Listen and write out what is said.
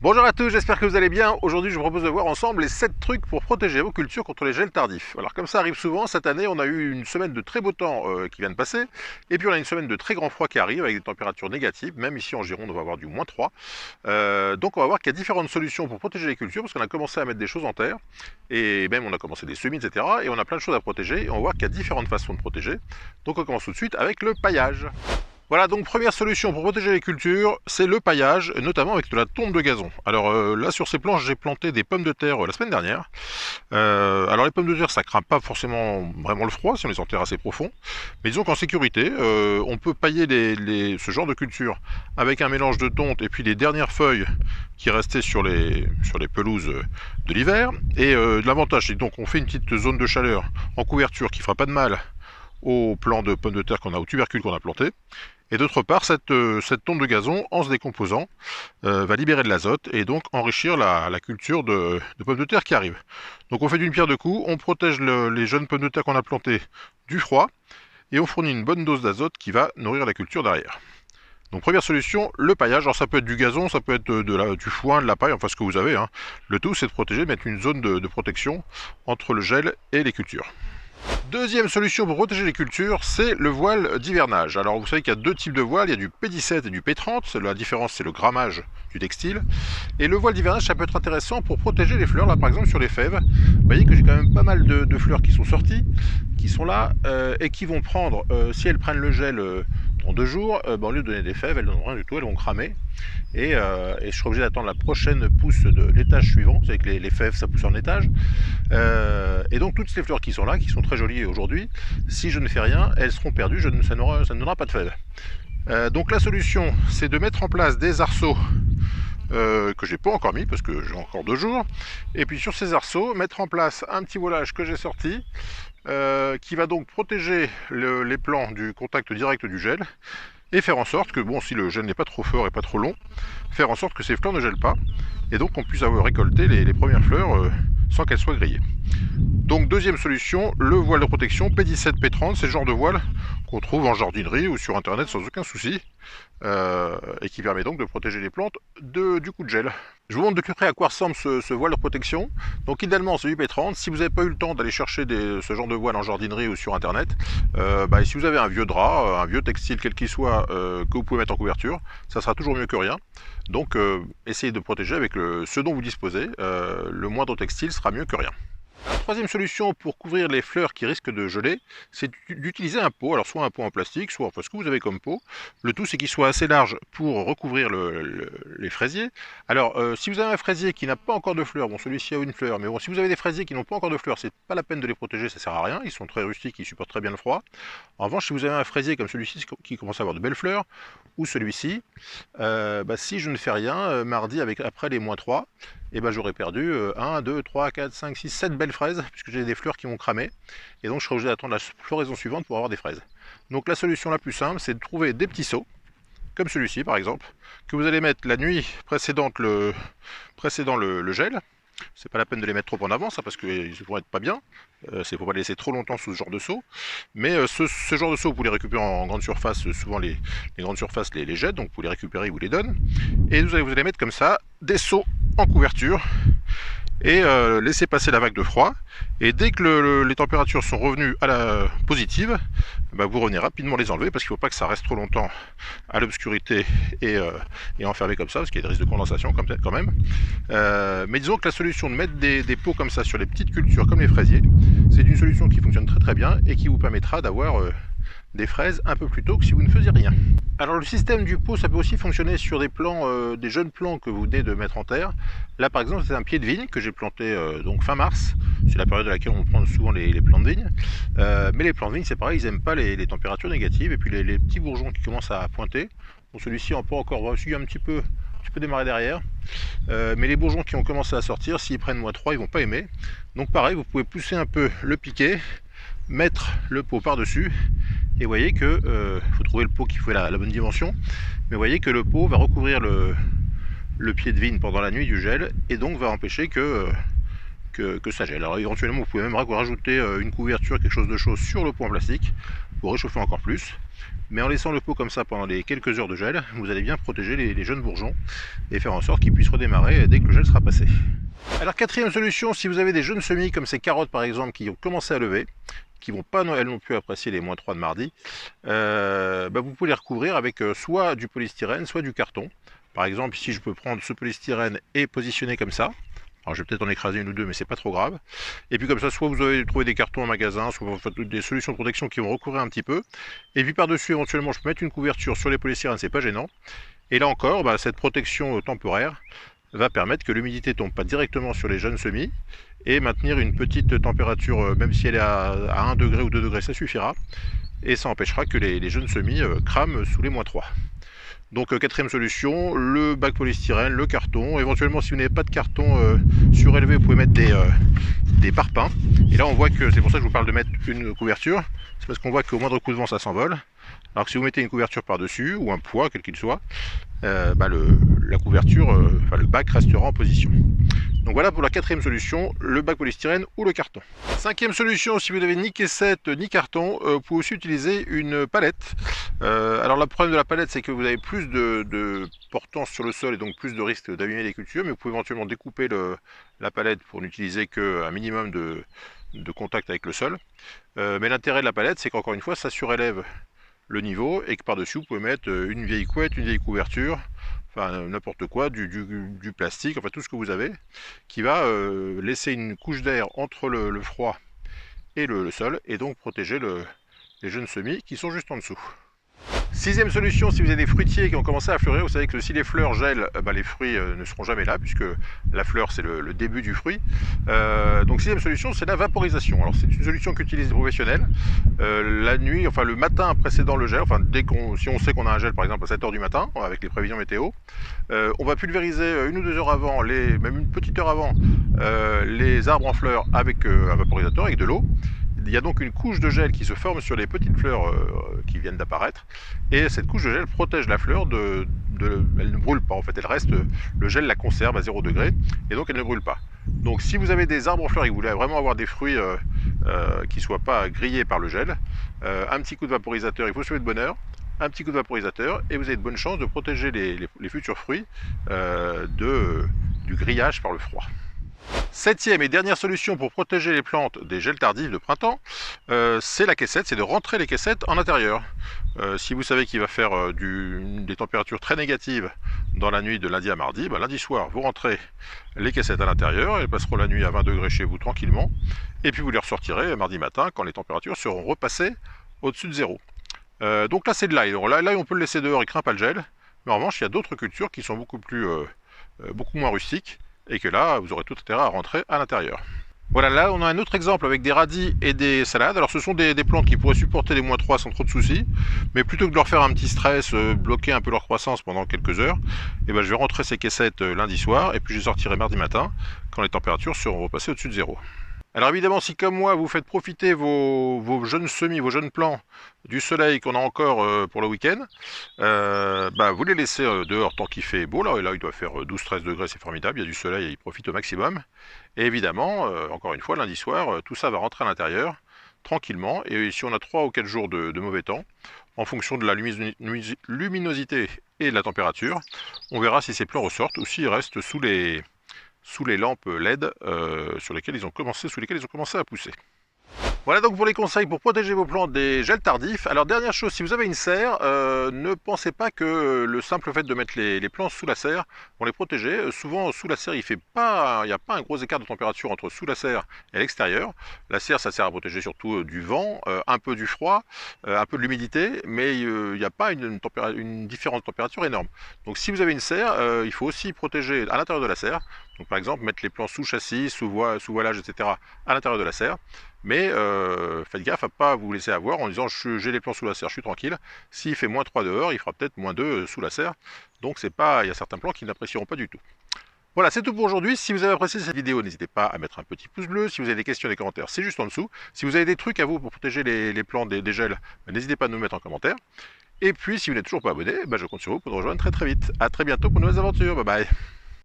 Bonjour à tous, j'espère que vous allez bien. Aujourd'hui, je vous propose de voir ensemble les 7 trucs pour protéger vos cultures contre les gels tardifs. Alors, comme ça arrive souvent, cette année, on a eu une semaine de très beau temps qui vient de passer, et puis on a une semaine de très grand froid qui arrive avec des températures négatives. Même ici en Gironde, on va avoir du -3. Donc, on va voir qu'il y a différentes solutions pour protéger les cultures, parce qu'on a commencé à mettre des choses en terre, et même on a commencé des semis, etc. Et on a plein de choses à protéger, et on va voir qu'il y a différentes façons de protéger. Donc, on commence tout de suite avec le paillage. Voilà, donc première solution pour protéger les cultures, c'est le paillage, notamment avec de la tonte de gazon. Alors là, sur ces planches, j'ai planté des pommes de terre la semaine dernière. Alors les pommes de terre, ça craint pas forcément vraiment le froid si on les enterre assez profond. Mais disons qu'en sécurité, on peut pailler ce genre de culture avec un mélange de tonte et puis les dernières feuilles qui restaient sur les pelouses de l'hiver. Et l'avantage, c'est donc on fait une petite zone de chaleur en couverture qui fera pas de mal au plant de pommes de terre qu'on a, au tubercule qu'on a planté. Et d'autre part, cette tonte de gazon, en se décomposant, va libérer de l'azote et donc enrichir la culture de pommes de terre qui arrive. Donc on fait d'une pierre deux coups, on protège les jeunes pommes de terre qu'on a plantées du froid et on fournit une bonne dose d'azote qui va nourrir la culture derrière. Donc première solution, le paillage. Alors ça peut être du gazon, ça peut être du foin, de la paille, enfin ce que vous avez, hein. Le tout c'est de protéger, de mettre une zone de protection entre le gel et les cultures. Deuxième solution pour protéger les cultures, c'est le voile d'hivernage. Alors vous savez qu'il y a deux types de voiles, il y a du P17 et du P30, la différence c'est le grammage du textile. Et le voile d'hivernage, ça peut être intéressant pour protéger les fleurs, là par exemple sur les fèves. Vous voyez que j'ai quand même pas mal de fleurs qui sont sorties, qui sont là, et qui vont prendre, si elles prennent le gel dans 2 jours, au lieu de donner des fèves, elles ne donneront rien du tout, elles vont cramer. Et je serai obligé d'attendre la prochaine pousse de l'étage suivant. Vous savez que les fèves ça pousse en étage. Et donc toutes ces fleurs qui sont là, qui sont très jolies aujourd'hui, si je ne fais rien, elles seront perdues, ça ne donnera pas de fèves. Donc la solution, c'est de mettre en place des arceaux que j'ai pas encore mis parce que j'ai encore 2 jours. Et puis sur ces arceaux, mettre en place un petit voilage que j'ai sorti, qui va donc protéger les plants du contact direct du gel et faire en sorte que, bon, si le gel n'est pas trop fort et pas trop long, faire en sorte que ces fleurs ne gèlent pas et donc on puisse avoir récolté les premières fleurs sans qu'elles soient grillées. Donc deuxième solution, le voile de protection P17, P30, c'est le genre de voile qu'on trouve en jardinerie ou sur internet sans aucun souci, et qui permet donc de protéger les plantes du coup de gel. Je vous montre de plus près à quoi ressemble ce voile de protection. Donc idéalement c'est du P30, si vous n'avez pas eu le temps d'aller chercher ce genre de voile en jardinerie ou sur internet, si vous avez un vieux drap, un vieux textile quel qu'il soit, que vous pouvez mettre en couverture, ça sera toujours mieux que rien. Donc essayez de protéger avec ce dont vous disposez, le moindre textile sera mieux que rien. La troisième solution pour couvrir les fleurs qui risquent de geler, c'est d'utiliser un pot, alors soit un pot en plastique, soit enfin, ce que vous avez comme pot. Le tout c'est qu'il soit assez large pour recouvrir les fraisiers. Alors si vous avez un fraisier qui n'a pas encore de fleurs, bon celui-ci a une fleur, mais bon si vous avez des fraisiers qui n'ont pas encore de fleurs, c'est pas la peine de les protéger, ça sert à rien, ils sont très rustiques, ils supportent très bien le froid. En revanche si vous avez un fraisier comme celui-ci qui commence à avoir de belles fleurs, ou celui-ci, si je ne fais rien, mardi après les -3, et j'aurais perdu 1, 2, 3, 4, 5, 6, 7 belles fraises, puisque j'ai des fleurs qui vont cramer, et donc je serai obligé d'attendre la floraison suivante pour avoir des fraises. Donc la solution la plus simple, c'est de trouver des petits seaux, comme celui-ci par exemple, que vous allez mettre la nuit précédant le gel. C'est pas la peine de les mettre trop en avance, hein, parce qu'ils vont être pas bien. C'est faut pas les laisser trop longtemps sous ce genre de seau. Mais ce genre de seau, vous pouvez les récupérer en grande surface. Souvent les grandes surfaces les jettent, donc vous les récupérez, ils vous les donnent. Et vous allez mettre comme ça des seaux en couverture et laisser passer la vague de froid. Et dès que les températures sont revenues à la positive, vous revenez rapidement les enlever parce qu'il ne faut pas que ça reste trop longtemps à l'obscurité et enfermé comme ça, parce qu'il y a des risques de condensation quand même. Mais disons que la solution de mettre des pots comme ça sur les petites cultures comme les fraisiers, c'est une solution qui fonctionne très très bien et qui vous permettra d'avoir des fraises un peu plus tôt que si vous ne faisiez rien. Alors le système du pot, ça peut aussi fonctionner sur des plants, des jeunes plants que vous venez de mettre en terre. Là par exemple c'est un pied de vigne que j'ai planté donc fin mars, c'est la période à laquelle on prend souvent les plants de vigne. Mais les plants de vigne c'est pareil, ils n'aiment pas les températures négatives et puis les petits bourgeons qui commencent à pointer. Bon, celui-ci on peut encore aussi un petit peu démarrer derrière. Mais les bourgeons qui ont commencé à sortir, s'ils prennent -3, ils vont pas aimer. Donc pareil, vous pouvez pousser un peu le piquet, mettre le pot par-dessus, et vous voyez que, faut trouver le pot qui fait la bonne dimension, mais vous voyez que le pot va recouvrir le pied de vigne pendant la nuit du gel, et donc va empêcher que ça gèle. Alors éventuellement vous pouvez même rajouter une couverture, quelque chose de chaud sur le pot en plastique, pour réchauffer encore plus. Mais en laissant le pot comme ça pendant les quelques heures de gel, vous allez bien protéger les jeunes bourgeons et faire en sorte qu'ils puissent redémarrer dès que le gel sera passé. Alors quatrième solution, si vous avez des jeunes semis comme ces carottes par exemple qui ont commencé à lever, qui vont pas elles non plus apprécier les -3 de mardi, vous pouvez les recouvrir avec soit du polystyrène, soit du carton. Par exemple, ici je peux prendre ce polystyrène et positionner comme ça. Alors je vais peut-être en écraser une ou deux, mais c'est pas trop grave. Et puis comme ça, soit vous avez trouvé des cartons en magasin, soit vous faites des solutions de protection qui vont recouvrir un petit peu. Et puis par-dessus, éventuellement, je peux mettre une couverture sur les polystyrènes, c'est pas gênant. Et là encore, cette protection temporaire va permettre que l'humidité ne tombe pas directement sur les jeunes semis et maintenir une petite température, même si elle est à 1 degré ou 2 degrés, ça suffira. Et ça empêchera que les jeunes semis crament sous les -3. Donc quatrième solution, le bac polystyrène, le carton. Éventuellement, si vous n'avez pas de carton surélevé, vous pouvez mettre des parpaings. Et là, on voit que c'est pour ça que je vous parle de mettre une couverture. C'est parce qu'on voit qu'au moindre coup de vent, ça s'envole. Alors que si vous mettez une couverture par-dessus, ou un poids, quel qu'il soit, la couverture, le bac restera en position. Donc voilà pour la quatrième solution, le bac polystyrène ou le carton. Cinquième solution, si vous n'avez ni caissette ni carton, vous pouvez aussi utiliser une palette. Alors le problème de la palette, c'est que vous avez plus de portance sur le sol et donc plus de risque d'abîmer les cultures, mais vous pouvez éventuellement découper la palette pour n'utiliser qu'un minimum de contact avec le sol. Mais l'intérêt de la palette, c'est qu'encore une fois, ça surélève le niveau et que par-dessus, vous pouvez mettre une vieille couette, une vieille couverture, enfin n'importe quoi, du plastique, enfin tout ce que vous avez, qui va laisser une couche d'air entre le froid et le sol, et donc protéger les jeunes semis qui sont juste en dessous. Sixième solution, si vous avez des fruitiers qui ont commencé à fleurir, vous savez que si les fleurs gèlent, les fruits ne seront jamais là, puisque la fleur c'est le début du fruit. Donc sixième solution, c'est la vaporisation. Alors c'est une solution qu'utilisent les professionnels. La nuit, enfin le matin précédent le gel, enfin si on sait qu'on a un gel par exemple à 7 h du matin, avec les prévisions météo, on va pulvériser 1 ou 2 heures avant, même une petite heure avant, les arbres en fleurs avec un vaporisateur, avec de l'eau. Il y a donc une couche de gel qui se forme sur les petites fleurs qui viennent d'apparaître, et cette couche de gel protège la fleur elle ne brûle pas en fait, elle reste, le gel la conserve à 0 degré et donc elle ne brûle pas. Donc si vous avez des arbres en fleurs et que vous voulez vraiment avoir des fruits qui ne soient pas grillés par le gel, un petit coup de vaporisateur, il faut se lever de bonne heure, un petit coup de vaporisateur et vous avez de bonnes chances de protéger les futurs fruits du grillage par le froid. Septième et dernière solution pour protéger les plantes des gels tardifs de printemps, c'est la caissette, c'est de rentrer les caissettes en intérieur. Si vous savez qu'il va faire des températures très négatives dans la nuit de lundi à mardi, lundi soir vous rentrez les caissettes à l'intérieur, elles passeront la nuit à 20 degrés chez vous tranquillement, et puis vous les ressortirez mardi matin quand les températures seront repassées au-dessus de zéro. Donc là c'est de l'ail, l'ail on peut le laisser dehors, il craint pas le gel, mais en revanche il y a d'autres cultures qui sont beaucoup moins rustiques, et que là, vous aurez tout intérêt à rentrer à l'intérieur. Voilà, là on a un autre exemple avec des radis et des salades. Alors ce sont des plantes qui pourraient supporter les -3 sans trop de soucis, mais plutôt que de leur faire un petit stress, bloquer un peu leur croissance pendant quelques heures, je vais rentrer ces caissettes lundi soir, et puis je les sortirai mardi matin, quand les températures seront repassées au-dessus de zéro. Alors évidemment, si comme moi, vous faites profiter vos jeunes semis, vos jeunes plants du soleil qu'on a encore pour le week-end, vous les laissez dehors tant qu'il fait beau. Là, il doit faire 12-13 degrés, c'est formidable, il y a du soleil et il profite au maximum. Et évidemment, encore une fois, lundi soir, tout ça va rentrer à l'intérieur, tranquillement. Et si on a 3 ou 4 jours de mauvais temps, en fonction de la luminosité et de la température, on verra si ces plants ressortent ou s'ils restent sous les lampes LED sous lesquelles ils ont commencé à pousser. Voilà donc pour les conseils pour protéger vos plantes des gels tardifs. Alors dernière chose, si vous avez une serre, ne pensez pas que le simple fait de mettre les plantes sous la serre vont les protéger. Souvent sous la serre il n'y a pas un gros écart de température entre sous la serre et l'extérieur. La serre ça sert à protéger surtout du vent, un peu du froid, un peu de l'humidité, mais il n'y a pas une différence de température énorme. Donc si vous avez une serre, il faut aussi protéger à l'intérieur de la serre. Donc par exemple mettre les plants sous châssis, sous voilage, etc. à l'intérieur de la serre. Mais faites gaffe à ne pas vous laisser avoir en disant j'ai les plants sous la serre, je suis tranquille. S'il fait -3 dehors, il fera peut-être -2 sous la serre. Donc il y a certains plants qui n'apprécieront pas du tout. Voilà, c'est tout pour aujourd'hui. Si vous avez apprécié cette vidéo, n'hésitez pas à mettre un petit pouce bleu. Si vous avez des questions, des commentaires, c'est juste en dessous. Si vous avez des trucs à vous pour protéger les plants des gels, n'hésitez pas à nous mettre en commentaire. Et puis, si vous n'êtes toujours pas abonné, je compte sur vous pour nous rejoindre très vite. A très bientôt pour de nouvelles aventures. Bye bye.